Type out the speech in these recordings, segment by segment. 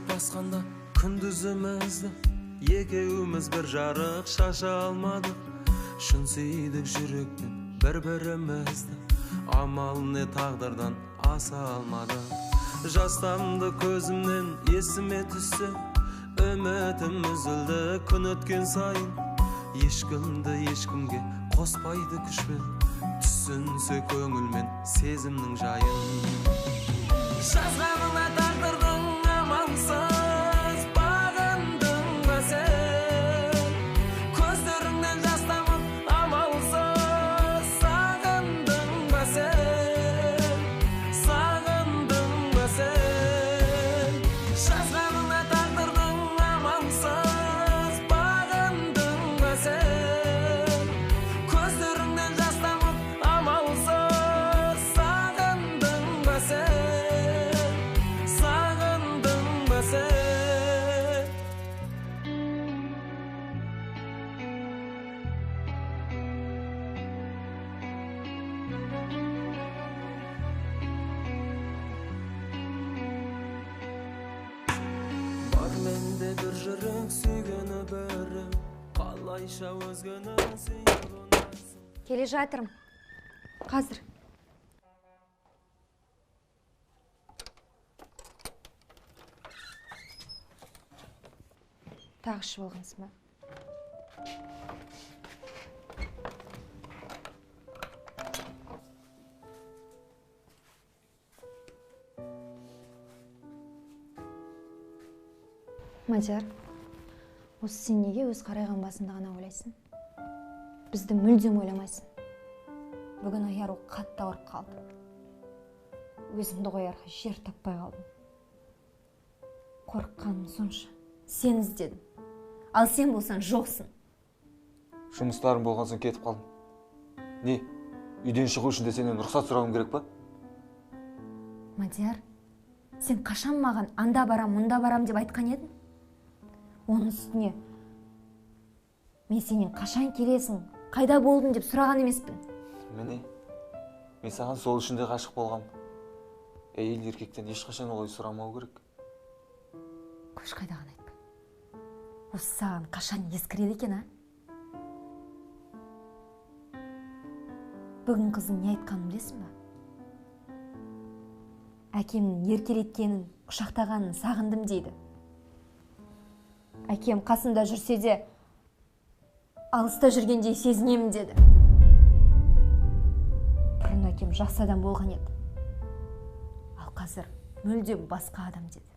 басқанда күндізімізді, екеуміз бір жарық шаша алмадық. Шын сүйдік жүректен бір-бірімізді, амал не тағдырдан аса алмадық. Жастамды көзімнен есіме түссе, үмітім үзілді күн өткен сайын. Ешкімді ешкімге қоспайды күшпен, түсінсе көңілмен сезімнің жайын. Жазғанына тағдырдың амалсыз бағындың ба сен? Көздеріңнен жас тамып амалсыз сағындың ба сен? Сағындың ба сен? Жазғанына тағдырдың амалсыз бағындың ба сен? Көздеріңнен жас тамып амалсыз сағындың ба сен? Бар менде бір жүрек сүйгені бірі, қалайша өзгені сүйіп ұнайсың. Келе жатырмын. Қазір. Тағы ішіп алғансың ба? Мадияр, осы сен неге өз қарайған басында ғана ойлайсың? Бізді мүлдем ойламайсың. Бүгін аяр ол қатты ауырып қалды. Өзімді қоярға жер таппай қалдым. Қорыққаным сонша. Сен іздедім. Ал сен болсаң жоқсың. Жұмыстарым болған соң кетіп қалдым. Не? Үйден шығу үшін де сенен рұқсат сұрауым керек па? Мадияр, сен қашан маған анда барам, мұнда барам деп айтқан едің? Оның үстіне мен сенен қашан келесің, қайда болдың деп сұраған емеспін. Міне, мен саған сол үшін де ғашық болғам. Әйел еркектен ешқашан олай сұрамау керек. Көш қайдаған айтпа. Осы саған қашан ескіреді екен, а? Бүгін қызың не айтқанын білесің ба? Әкемнің еркелеткенін, құшақтағанын сағындым дейді. Әкем қасымда жүрсе де, алыста жүргендей сезінемін деді. Бұрын әкем жақсы адам болған еді. Ал қазір мүлдем басқа адам деді.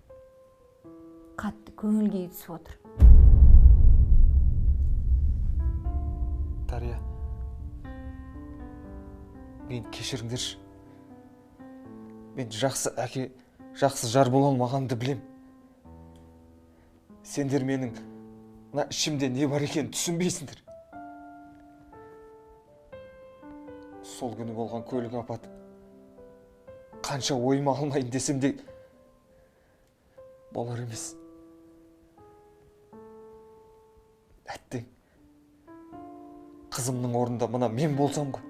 Қатты көңілге түсіп отыр. Дария, мен кешіріңдерші. Мен жақсы әке, жақсы жар бола алмағанымды білем. Сендер менің ішімде не бар екенін түсінбейсіңдер. Сол күні болған көлік апаты. Қанша ойыма алмайын десем де болар емес. Әттең, қызымның орнында мына мен болсам ғой,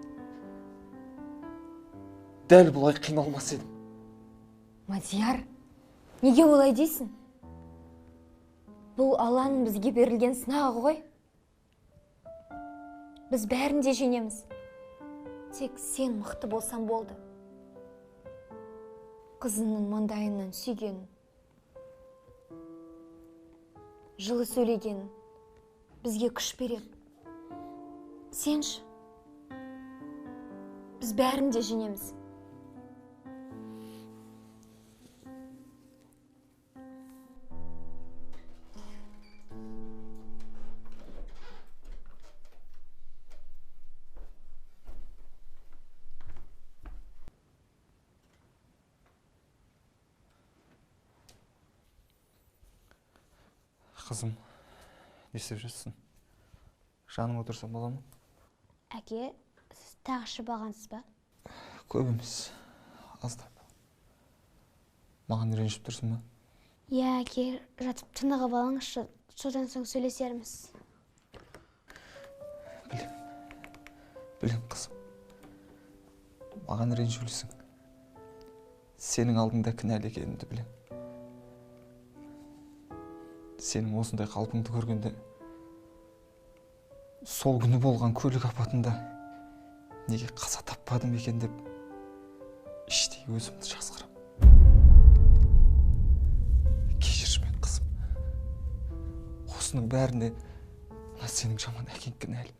дәл бұлай қиналмас едім. Мадияр, неге олай дейсің? Бұл Алланың бізге берілген сынағы ғой. Біз бәрін де жеңеміз. Тек сен мықты болсаң болды. Қызыңның маңдайынан сүйгенін, жылы сөйлегенін бізге күш береді. Сенші, біз бәрін де жеңеміз. Қызым, не істеп жатсың? Жаным отырсам бола ма? Әке, сіз тағы ішіп алғансыз ба? Көп емес, аздап. Маған ренжіп тұрсың ба? Иә, әке, жатып тынығып алыңызшы, содан соң сөйлесерміз. Білем қызым. Маған ренжулісің. Сенің алдыңда кінәлі екенімді білем. сенің осындай қалпыңды көргенде сол күні болған көлік апатында неге қаза таппадым екен деп іштей өзімді жазғырам. Кешірші мен қызым. Осының бәріне сенің жаман әкең кінәлі.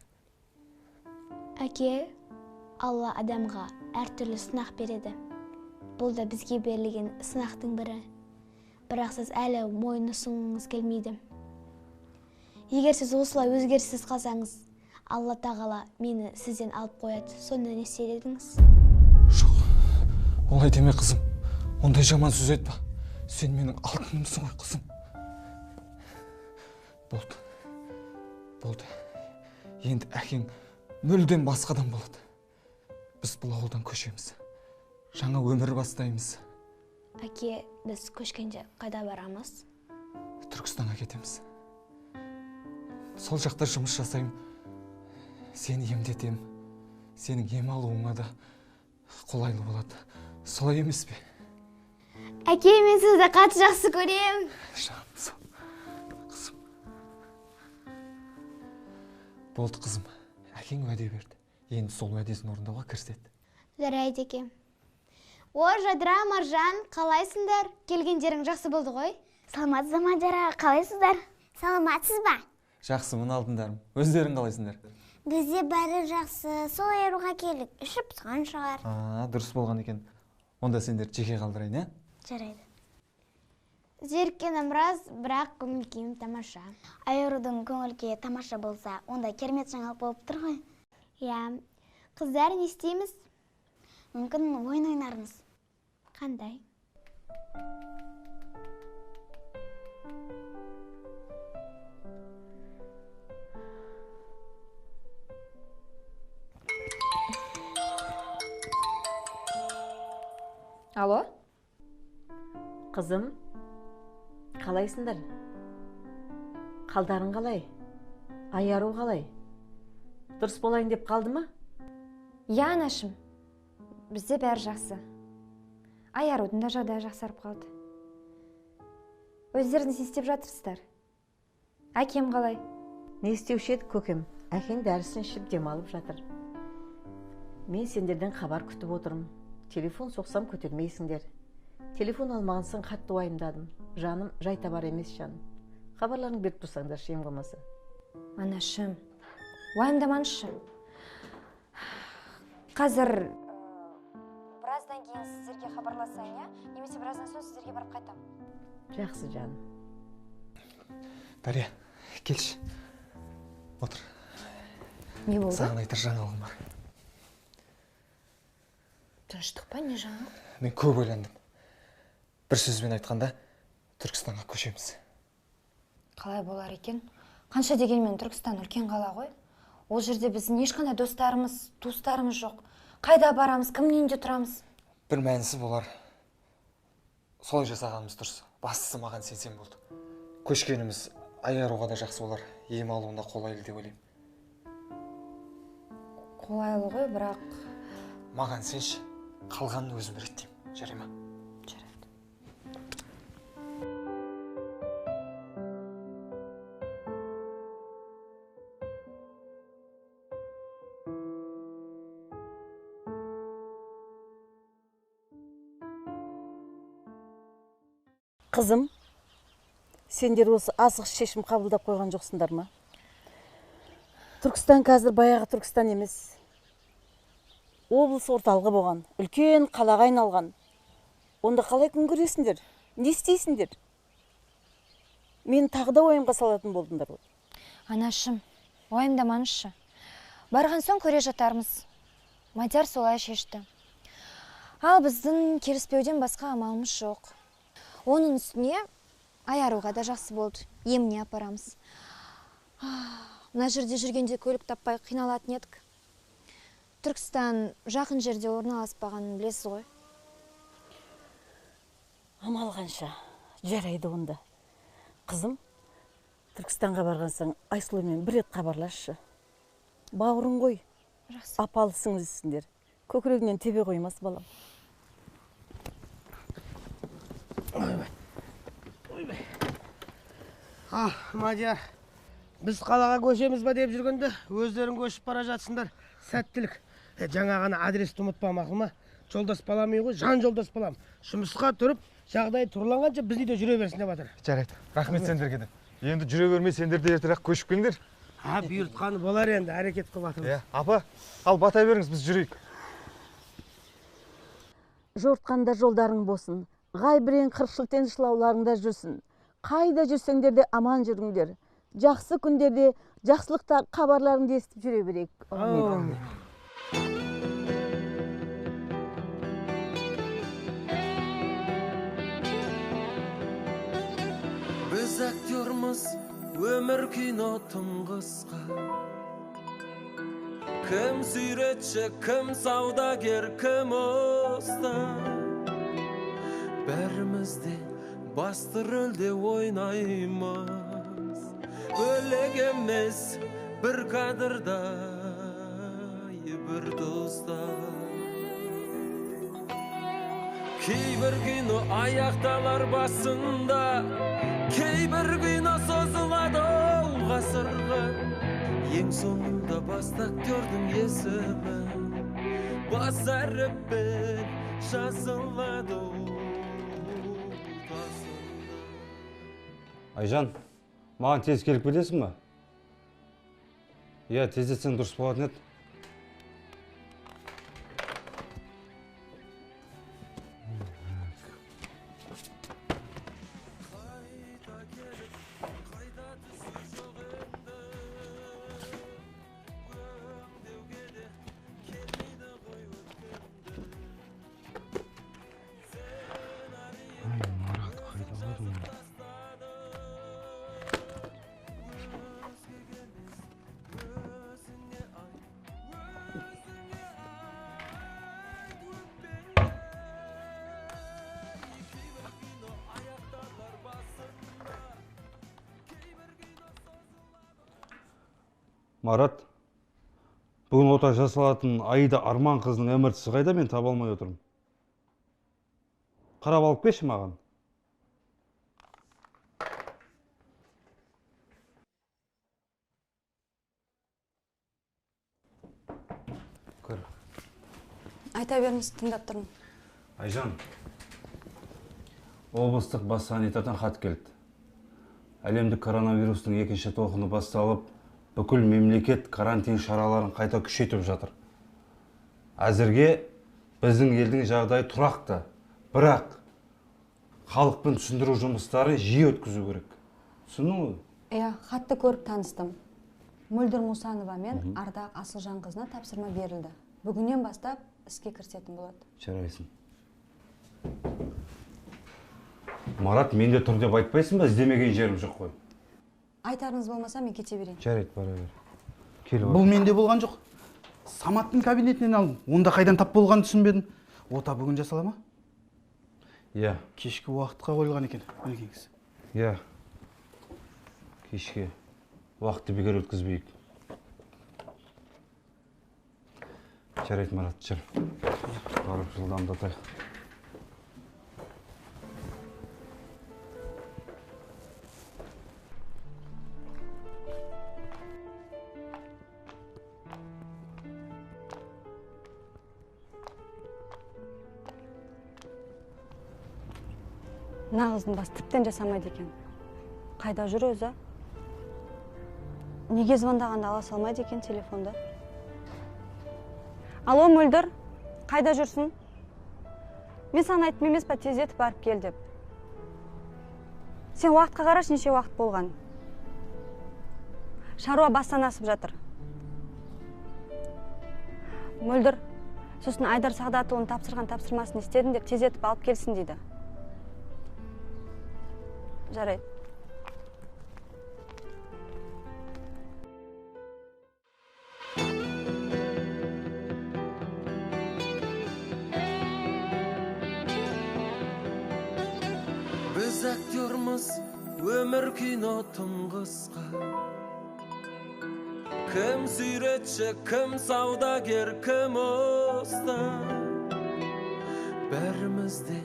Әке, Алла адамға әртүрлі сынақ береді. Бұл да бізге берілген сынақтың бірі. Бірақ сіз әлі мойны сұңыңыз келмейді. Егер сіз осылай өзгеріссіз қалсаңыз, Алла тағала мені сізден алып қояды. Сонда не істер едіңіз? Жоқ, олай деме қызым. Ондай жаман сөз айтпа. Сен менің алтынымсың ғой қызым. Болды. Енді әкең мүлдем басқадан болады. Біз бұл ауылдан көшеміз. Жаңа өмір бастаймыз. Әке, біз көшкенде қайда барамыз? Түркістанға кетеміз. Сол жақта жұмыс жасаймын. Сені емдетем. Сенің ем алуыңа да қолайлы болады. Солай емес пе? Әке, мен сізді қатты жақсы көрем. Жаным сол. Қызым. Болды қызым. Әкең уәде берді. Енді сол уәдесін орындауға кіріседі. Жарайды әке. О, Жадыра, Маржан, қалайсыңдар? Келгендерің жақсы болды ғой? Саламатсыз ба, Мадияра, қалайсыздар? Саламатсыз ба? Жақсымын алтындарым. Өздерің қалайсыңдар? Бізде бәрі жақсы. Сол айыруға келдік. Ішіп тұрған шығар. Дұрыс болған екен. Онда сендер жеке қалдырайын, ә? Жарайды. Зеріккенім рас, бірақ көңіл-күйім тамаша. Айырудың көңіл-күйі тамаша болса, онда керемет жаңалық болып тұр ғой. Я, қыздар, не істейміз? Мүмкін ойын ойнармыз. Қандай? Алло? Қызым, қалайсыңдар? Қалдарың қалай? Айару қалай? Дұрыс болайын деп қалды ма? Я, анашым. Бізде бәрі жақсы. Айарудың да жағдайы жақсарып қалды. Өздеріңіз не істеп жатырсыздар? Әкем қалай? Не істеуші еді көкем? Әкең дәрісін ішіп демалып жатыр. Мен сендерден хабар күтіп отырмын. Телефон соқсам көтермейсіңдер. Телефон алмағансың қатты уайымдадым. Жаным жай табар емес жаным. Хабарларың беріп тұрсаңдар шем болмаса. Анашым, уайымдамаңызшы. Қазір біраздан кейін сіздерге хабарласайын, я? Немесе біраздан соң сіздерге барып қайтам. Жақсы жаным. Дария, келші. Отыр. Не болды? Саған айтар жаңалығым бар. Тыныштық па, не жаңалық? Мен көп ойландым. Бір сөзбен айтқанда, Түркістанға көшеміз. Қалай болар екен? Қанша дегенмен Түркістан үлкен қала ғой. Ол жерде біздің ешқандай достарымыз, туыстарымыз жоқ. Қайда барамыз, кімнің үйінде тұрамыз? Бір мәнісі болар. Солай жасағанымыз дұрыс. Бастысы маған сенсең болды. Көшкеніміз айаруға да жақсы болар. Ем алуында қолайлы деп ойлаймын. Қолайлы ғой, бірақ... Маған сенші, қалғанын өзім реттеймін. Жарай ма? Жарайды. Қызым, сендер осы асығыс шешім қабылдап қойған жоқсыңдар ма? Түркістан қазір баяғы Түркістан емес. Облыс орталығы болған, үлкен қалаға айналған. Онда қалай күн көресіңдер? Не істейсіңдер? Мен тағы да ойымға салатын болдыңдар ғой. Анашым, уайымдамаңызшы. Барған соң көре жатармыз. Мадияр солай шешті. Ал біздің келіспеуден басқа амалымыз жоқ. Оның үстіне айаруға да жақсы болды. Еміне апарамыз. Мына жерде жүргенде көлік таппай қиналатын едік. Түркістан жақын жерде орналаспағанын білесіз ғой. Амал қанша, жарайды онда. Қызым, Түркістанға барғансың, Айсұлумен бір рет хабарласшы. Бауырың ғой, Жақсы. апалысыңызсіңдер. Көкірегінен тебе қоймас балам. Мадияр, біз қалаға көшеміз ба деп жүргенде өздерің көшіп бара жатсыңдар. Сәттілік. Жаңа ғана адресті ұмытпа, мақұл ма? Жолдас балам үй ғой, жан жолдас балам. Жұмысқа тұрып, жағдай тұрланғанша біз үйде жүре берсін деп жатыр. Жарайды. Рахмет сендерге де. Енді жүре бермей сендер де ертерек көшіп келіңдер. Бұйыртқаны болар енді, әрекет қылып жатырмыз. Апа, ал бата беріңіз, біз жүрейік. Жортқанда жолдарың болсын, ғай бірен қыршылтен шылауларыңда жүрсін. Қайда жүрсеңдер де аман жүріңдер. Жақсы күндерде жақсылықта хабарларыңды естіп жүре берейік. Әумин. Біз актермыз, өмір кино тым қысқа. Кім сүйретші, кім саудагер, кім уста. Бәрімізде басты рөлде ойнаймыз. Бөлек емес бір кадрда, бір доста. Кейбір кино аяқталар басында, кейбір кино созылады ол ғасырға. Ең соңында бас актердің есімі бас әріппен жазылады ол тасында. Айжан, маған тез келіп кетесің ба? Иә, тездетсең дұрыс болатын еді. Марат, бүгін ота жасалатын Аида Арман қызының МРТ-сі қайда, мен таба алмай отырмын. Қарап алып келші маған. Көр. Айта беріңіз, тыңдап тұрмын. Айжан, облыстық бас санитардан хат келді. Әлемдік коронавирустың екінші толқыны басталып, бүкіл мемлекет карантин шараларын қайта күшейтіп жатыр. Әзірге біздің елдің жағдайы тұрақты, бірақ халықпен түсіндіру жұмыстары жиі өткізу керек. Түсіндің ғой? Иә, хатты көріп таныстым. Мөлдір Мұсанова мен Ардақ Асылжан қызына тапсырма берілді. Бүгіннен бастап іске кірісетін болады. Жарайсың. Марат, менде тұр деп айтпайсың ба? Іздемеген жерім жоқ қой. Айтарыңыз болмаса, мен кете берейін. Жарайды, бара бер. Бұл менде болған жоқ. Саматтың кабинетінен алдым. Онда қайдан тап болғанын түсінбедім. Ота бүгін жасала ма? Иә. Кешкі уақытқа қойылған екен. Мінекеңіз. Иә. Кешке уақытты бекер өткізбейік. Жарайды, Марат, жүр. Барып жылдамдатайық. Нағыздың бас тіптен жасамайды екен. Қайда жүр өзі? Неге звондағанда ала салмайды екен телефонды? Алло, Мөлдір, қайда жүрсің? Мен саған айттым емес па, тездетіп барып кел деп. Сен уақытқа қараш, неше уақыт болған? Шаруа бастан асып жатыр. Мөлдір, сосын Айдар Сағдатұлын тапсырған тапсырмасын істедім деп тездетіп алып келсін дейді. Жарайды. Біз актермыз, өмір кино тым қысқа. Кім сүйретші, кім саудагер, кім уста. Бәрімізде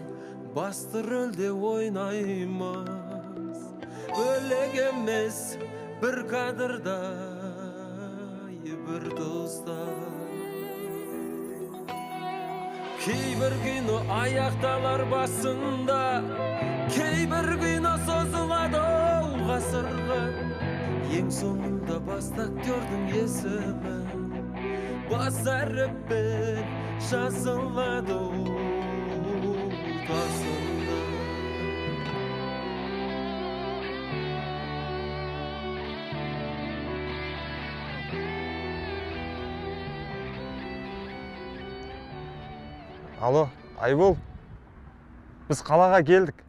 басты рөлде ойнаймыз. бөлек емес бір кадырдай бір достар. Кейбір кино аяқталар басында, кейбір кино созылады ғасырға. Ең соңында бас актердің есімі бас әріппен жазылады тасында. Алло, Айбол, біз қалаға келдік.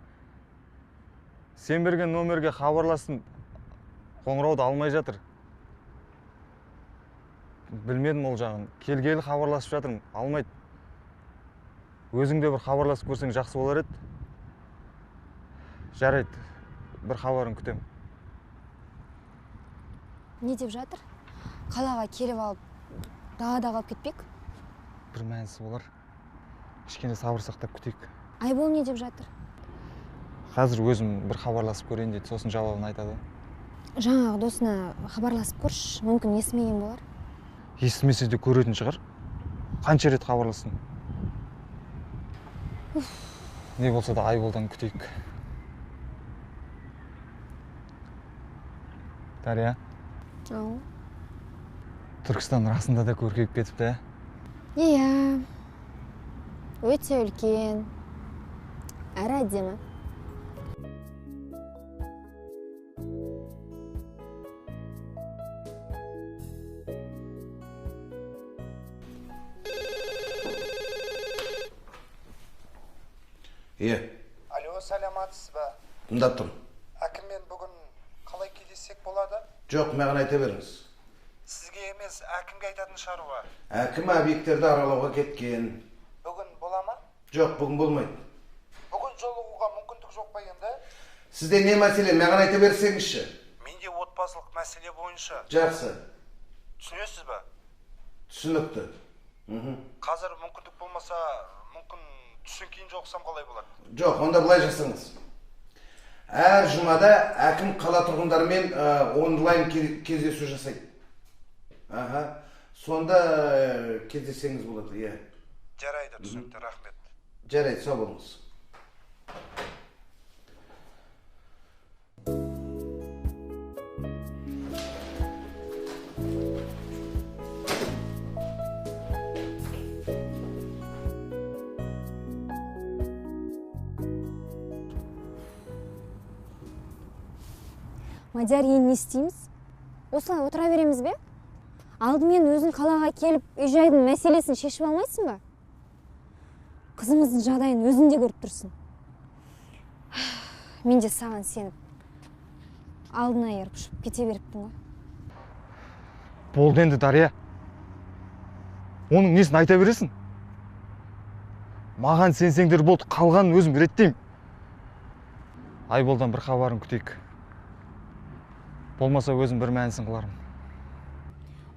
Сен берген номерге хабарластым, қоңырауды алмай жатыр. Білмедім ол жағын. Келгелі хабарласып жатырмын, алмайды. Өзіңде бір хабарласып көрсең жақсы болар еді. Жарайды, бір хабарын күтем. Не деп жатыр? Қалаға келіп алып, далада қалып кетпек? Бір мәнісі болар. Кішкене сабыр сақтап күтейік. Айбол не деп жатыр? Қазір өзім бір хабарласып көрейін дейді, сосын жауабын айтады. Жаңағы досына хабарласып көрші, мүмкін естімеген болар. Естімесе де көретін шығар. Қанша рет хабарластың? Не болса да Айболдан күтейік. Дария? Ау. Түркістан расында да көркейіп кетіпті, ә? Иә. Өте үлкен. Әрі әдемі. Алло, саламатсыз ба? Тыңдап тұрмын. Әкіммен бүгін қалай кездессек болады? Жоқ, маған айта беріңіз. Сізге емес, әкімге айтатын шаруа. Әкім объекттерді аралауға кеткен. Бүгін бола ма? Жоқ, бүгін болмайды. Бүгін жолығуға мүмкіндік жоқ па енді? Сізде не мәселе, маған айта берсеңізші. Менде отбасылық мәселе бойынша. Жақсы. Түсінесіз ба? Түсінікті. Қазір мүмкіндік болмаса, мүмкін түстен кейін жоқсам қалай болады? Жоқ, онда былай жасаңыз. Әр жұмада әкім қала тұрғындарымен онлайн кездесу жасайды. Сонда кездессеңіз болады, иә. Жарайды, түсінікті, рахмет. Жарайды, сау болыңыз. Мадияр, енді не істейміз? Осылай отыра береміз бе? Алдымен өзің қалаға келіп, үй-жайдың мәселесін шешіп алмайсың ба? Қызымыздың жағдайын өзің де көріп тұрсың. Мен де саған сеніп, алдына еріп ұшып кете беріппін ғой. Болды енді, Дария. Оның несін айта бересің? Маған сенсеңдер болды, қалғанын өзім реттеймін. Айболдан бір хабарын күтейік. Болмаса өзім бір мәнісін қыларым.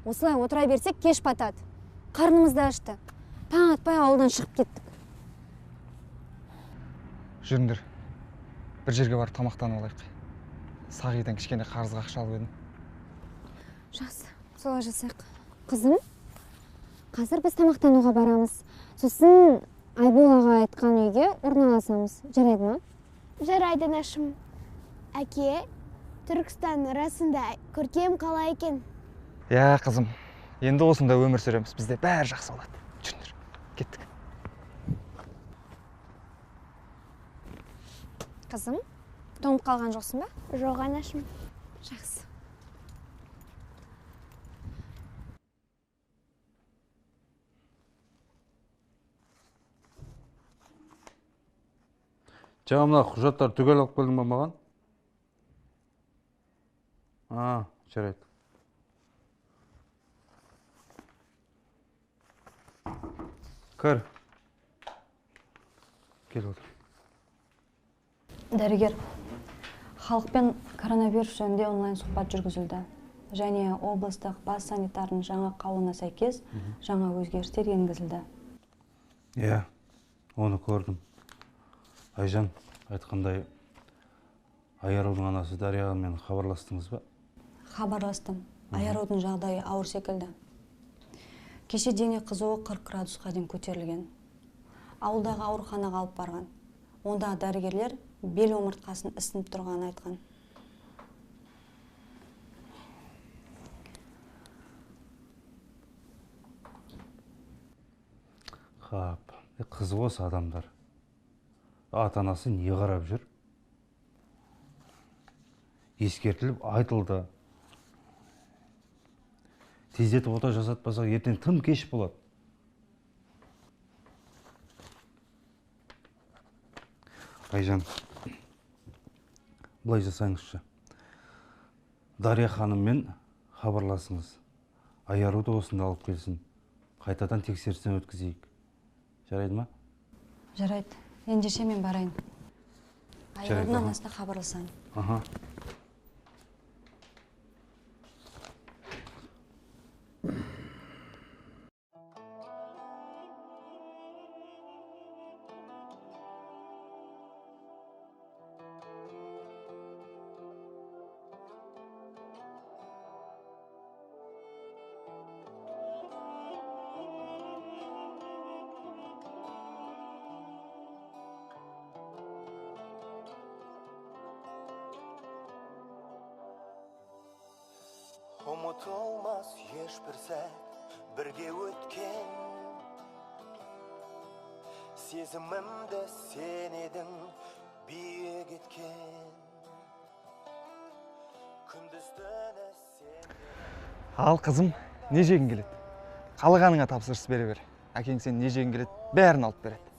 Осылай отыра берсек кеш батады. Қарнымызды ашты. Таң атпай ауылдан шығып кеттік. Жүріңдер. Бір жерге барып тамақтанып алайық. Сағидан кішкене қарызға ақша алып едім. Жақсы, солай жасайық. Қызым, қазір біз тамақтануға барамыз. Сосын Айбол аға айтқан үйге орналасамыз. Жарайды ма? Жарайды, Нашым. Әке, Түркістан расында көркем қала екен. Иә, қызым. Енді осында өмір сүреміз. Бізде бәрі жақсы болады. Жүріңдер, кеттік. Қызым, тоңып қалған жоқсың ба? Жоқ, Анашым. Жақсы. Жаңа мына құжаттар түгел алып келдің ба маған? Жарайды. Кір. Кел отыр. Дәрігер, халықпен коронавирус жөнінде онлайн сұхбат жүргізілді. Және облыстық бас санитардың жаңа қаулына сәйкес жаңа өзгерістер енгізілді. Иә, оны көрдім. Айжан айтқандай, Аярудың анасы Дариямен хабарластыңыз ба? Хабарластым. Аярудың жағдайы ауыр секілді. Кеше дене қызуы 40 градусқа дейін көтерілген. Ауылдағы ауруханаға алып барған. Онда дәрігерлер бел омыртқасын ісініп тұрғанын айтқан. Қап, қызық осы адамдар. Ата-анасы не қарап жүр? Ескертіліп айтылды. Тездетіп ота жасатпасақ, ертең тым кеш болады. Айжан, былай жасаңызшы. Дария ханыммен хабарласыңыз. Аяруды осында алып келсін. Қайтадан тексерістен өткізейік. Жарайды ма? Жарайды. Ендеше мен барайын. Аярудың анасына хабарласам. Аха. Ұмытылмас ешбір сәт бірге өткен, сезімімді сен едің биік еткен. Күндіз-түні сен... Ал қызым, не жегің келеді? Қалағаныңа тапсырыс бере бер. Әкең сен не жегің келеді, бәрін алып береді.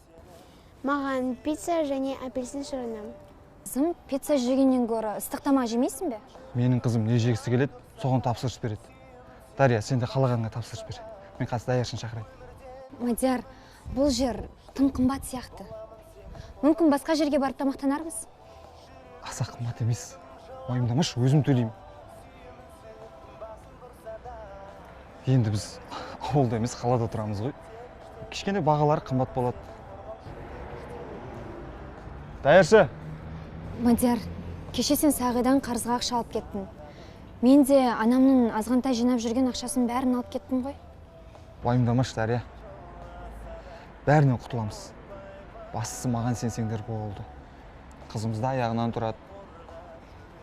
Маған пицца және апельсин шырыны. Қызым, пицца жегеннен гөрі ыстық тамақ жемейсің бе? Менің қызым не жегісі келеді, соған тапсырыс береді. Дария, сен де қалағаныңа тапсырыс бер. Мен қазір даяшын шақырайын. Мадияр, бұл жер тым қымбат сияқты. Мүмкін басқа жерге барып тамақтанармыз? Аса қымбат емес. Уайымдамашы, өзім төлеймін. Енді біз ауылда емес, қалада тұрамыз ғой. Кішкене бағалары қымбат болады. Даяршы! Мадияр, кеше сен Сағидан қарызға ақша алып кеттің. Мен де анамның азғантай жинап жүрген ақшасын бәрін алып кеттім ғой. Уайымдамашы, Дария. Бәрінен құтыламыз. Бастысы маған сенсеңдер болды. Қызымыз да аяғынан тұрады.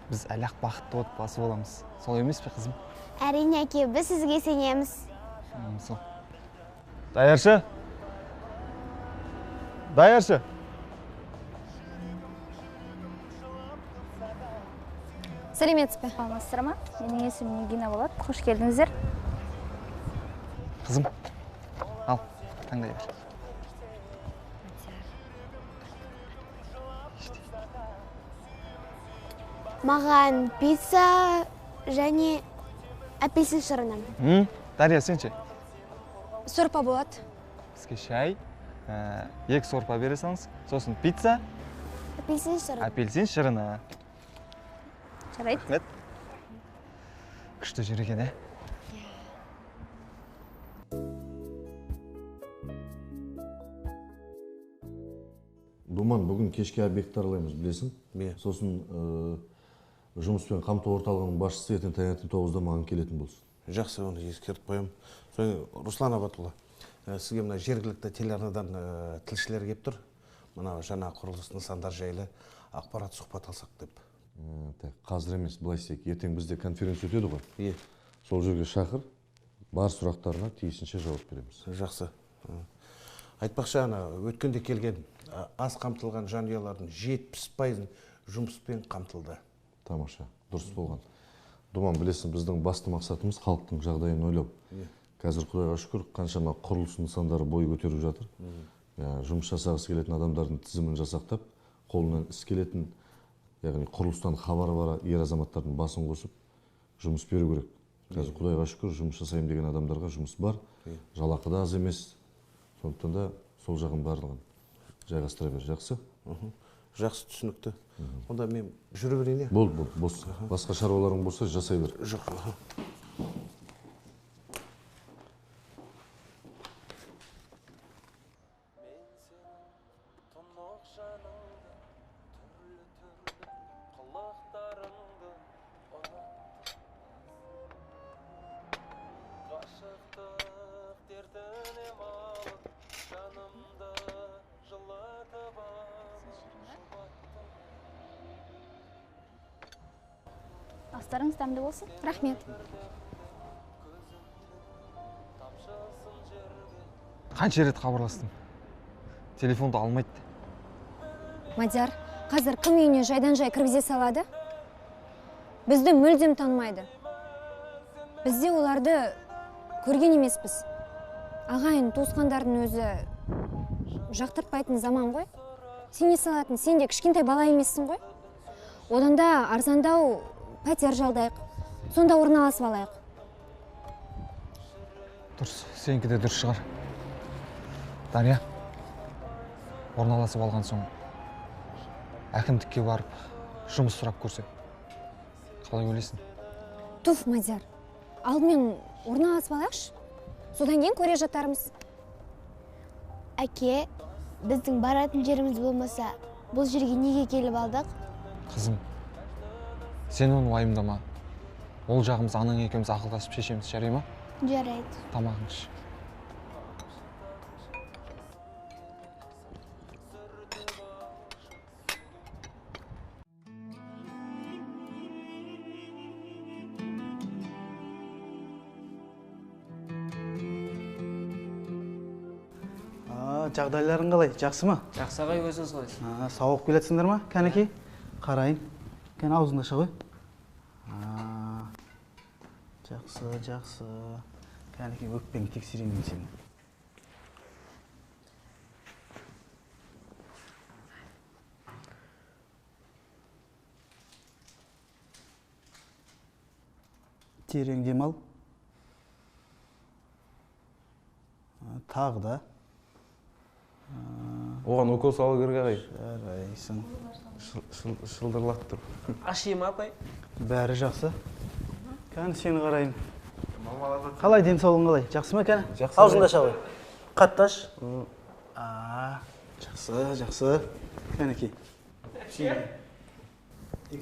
Біз әлі-ақ бақытты отбасы боламыз. Солай емес пе, қызым? Әрине әке, біз сізге сенеміз. Сол. Даяршы! Даяршы! Сәлеметсіз бе? Саламатсыздар ма? Менің есімім Нигина болады. Қош келдіңіздер. Қызым, ал, таңдай бер. Маған пицца және апельсин шырыны. Дария, сен ше? Сорпа болады. Бізге шай, 2 сорпа бере салыңыз. Сосын пицца, Апельсин шырыны. апельсин шырыны. Жарайды. Рахмет. Күшті жер екен, ә? Думан, бүгін кешке объект аралаймыз, білесің? Сосын жұмыспен қамту орталығының басшысы ертең таңертең 9-да маған келетін болсын. Жақсы, оны ескертіп қоямын. Соң Руслан Абатұлы, сізге мына жергілікті телеарнадан тілшілер келіп тұр. Мына жаңа құрылыс нысандар жайлы ақпарат сұхбат алсақ деп. Қазір емес, былай істейік. Ертең бізде конференция өтеді ғой. Сол жерге шақыр, бар сұрақтарына тиісінше жауап береміз. Жақсы. Айтпақшы, өткенде келген аз қамтылған жанұялардың 70% жұмыспен қамтылды. Тамаша, дұрыс болған. Думан, білесің, біздің басты мақсатымыз халықтың жағдайын ойлау. Қазір Құдайға шүкір, қаншама құрылыс нысандары бой көтеріп жатыр. Жұмыс жасағысы келетін адамдардың тізімін жасақтап, қолынан іс келетін, яғни құрылыстан хабары бар ер азаматтардың басын қосып жұмыс беру керек. Қазір Құдайға шүкір, жұмыс жасайым деген адамдарға жұмыс бар, жалақы да аз емес. Сондықтан да сол жағын барлығын жайғастыра бер, жақсы? Жақсы, түсінікті. Онда мен жүре берейін. Бол, бос. Басқа шаруаларың болса жасай бер. Жоқ. Астарыңыз дәмді болсын. Рахмет. Қанша рет хабарластым. Телефонды алмайды. Мадияр, қазір кім үйіне жайдан жай кіргізе салады? Бізді мүлдем танымайды. Бізде оларды көрген емеспіз. Ағайын туысқандардың өзі жақтыртпайтын заман ғой. Сен не салатын, сен де кішкентай бала емессің ғой. Одан да арзандау пәтер жалдайық. Сонда орналасып алайық. Дұрыс, сенікі де дұрыс шығар. Дария, орналасып алған соң әкімдікке барып жұмыс сұрап көрсек. Қалай ойлайсың? Туф, Мадияр, алдымен орналасып алайықшы. Содан кейін көре жатармыз. Әке, біздің баратын жеріміз болмаса, бұл жерге неге келіп алдық? Қызым, сен оны уайымдама. Ол жағымыз анаң екеуміз ақылдасып шешеміз, жарай ма? Жарайды. Тамағың іш. Жағдайларың қалай? Жақсы ма? Жақсы ағай, өзіңіз қалайсыз? Сауығып келетсіңдер ма? Кәнекей, қарайын. Кәне аузыңды аша ғой. Жақсы, жақсы. Кәнекей, өкпеңді тексерейін мен сені. Терең демал. Тағы да. Оған укол салу керек ағай. Жарайсың. Шылдырлап тұр. Ашиым апай. Бәрі жақсы. Кәне сені қарайын. Қалай денсаулығың қалай? Жақсы ма кәне? Жақсы. Аузыңды аша ғой. Қатташ. Жақсы, жақсы. Кәнекей.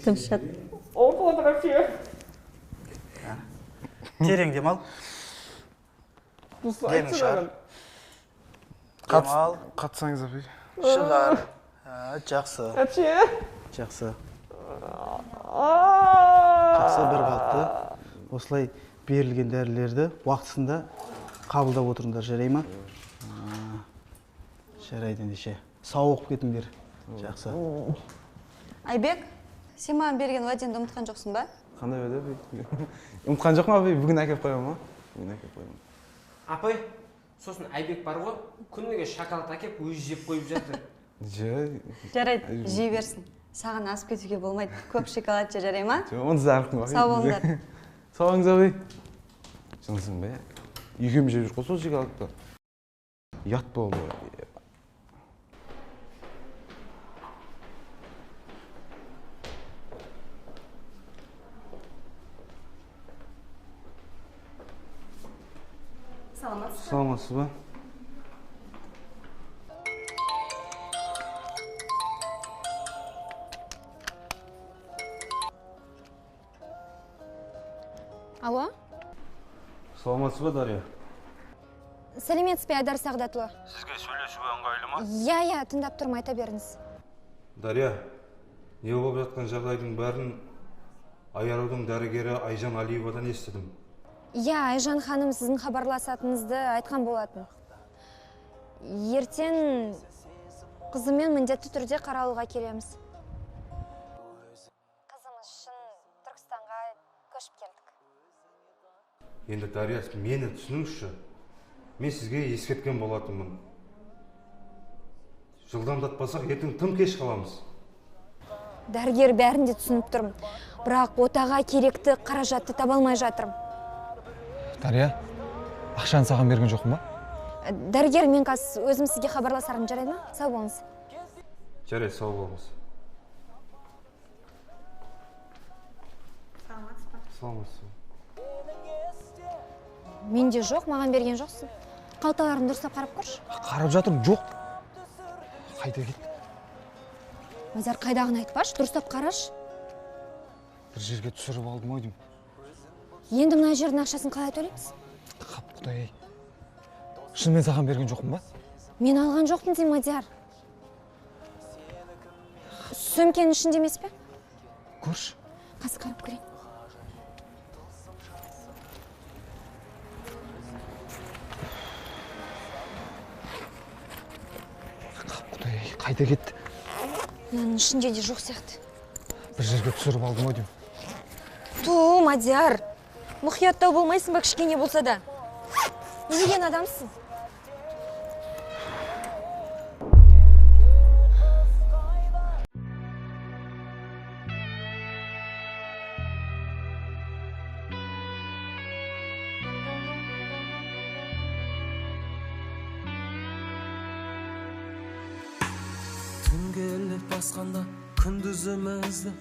Тымшат. Терең демал. Демің шығар. Демал. Қатсаңыз апай. Шығар. Жақсы. Жақсы. Жақсы, бір қалыпты. Осылай берілген дәрілерді уақытысында қабылдап отырыңдар, жарай ма? Жарайды ендеше. Сау оқып кетіңдер. Жақсы. Айбек, сен маған берген уәдеңді ұмытқан жоқсың ба? Қандай уәде? Ұмытқан жоқ ма апай? Бүгін әкеп қоямын ма? Бүгін әкеп қоямын. Апай, сосын Айбек бар ғой, күніге шоколад әкеп өзі жеп қойып жатыр. Жарайды, жей берсін. Саған асып кетуге болмайды. Көп шоколад же, жарай ма? Оны зарқын ғой. Сау болыңдар. Сау болыңыз апай. Жынсың ба? Екеуміз жеп жүр ғой сол шоколадты. Ұят болды. Саламатсыз ба? Алло? Саламатсыз ба, Дария? Сәлеметсіз бе, Айдар Сағдатұлы? Сізге сөйлесуге ыңғайлы ма? Иә, тыңдап тұрмын, айта беріңіз. Дария, не болып жатқан жағдайдың бәрін Айарудың дәрігері Айжан Алиевадан естідім. Иә, Айжан ханым сіздің хабарласатыныңызды айтқан болатын. Ертең қызыммен міндетті түрде қаралуға келеміз. Қызымыз үшін Түркістанға көшіп келдік. Енді Дария, мені түсініңізші. Мен сізге ескерткен болатынмын. Жылдамдатпасақ, ертең тым кеш қаламыз. Дәрігер бәрін де түсініп тұрмын. Бірақ отаға керекті қаражатты таба алмай жатырмын. Дария, ақшаны саған берген жоқпын ба? Дәрігер, мен қазір өзім сізге хабарласарым, жарайды ма? Сау болыңыз. Жарайды, сау болыңыз. Саламатсыз. Менде жоқ, маған берген жоқсың. Қалталарын дұрыстап қарап көрші. Қарап жатырмын, жоқ. Қайда кет? Мадияр, қайдағын айтпашы, дұрыстап қарашы. Бір жерге түсіріп алдым ойдым. Енді мына жердің ақшасын қалай төлейміз? Қап, құдай. Шынымен саған берген жоқпын ба? Мен алған жоқпын деймін, Мадияр. Сөмкенің ішінде емес пе? Көрші. Қазір қарап көрейін. қайда кетті? Мынаның ішінде де жоқ сияқты. Бір жерге түсіріп алдым ау деймін. Ту, Мадияр, мұқияттау болмайсың ба кішкене болса да? Не деген адамсың? Түн келіп басқанда күндізімізді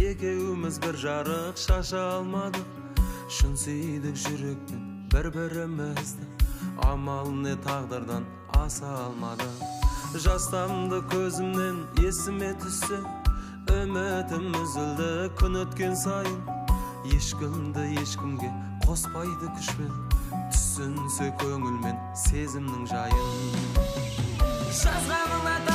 екеуміз бір жарық шаша алмадық. Шын сүйдік жүрекпен бір-бірімізді, амал не тағдырдан аса алмадық. Жастамды көзімнен есіме түссе, үмітім үзілді күн өткен сайын. Ешкімді ешкімге қоспайды күшпен, түсінсе көңілмен сезімнің жайын. Жазғаныңа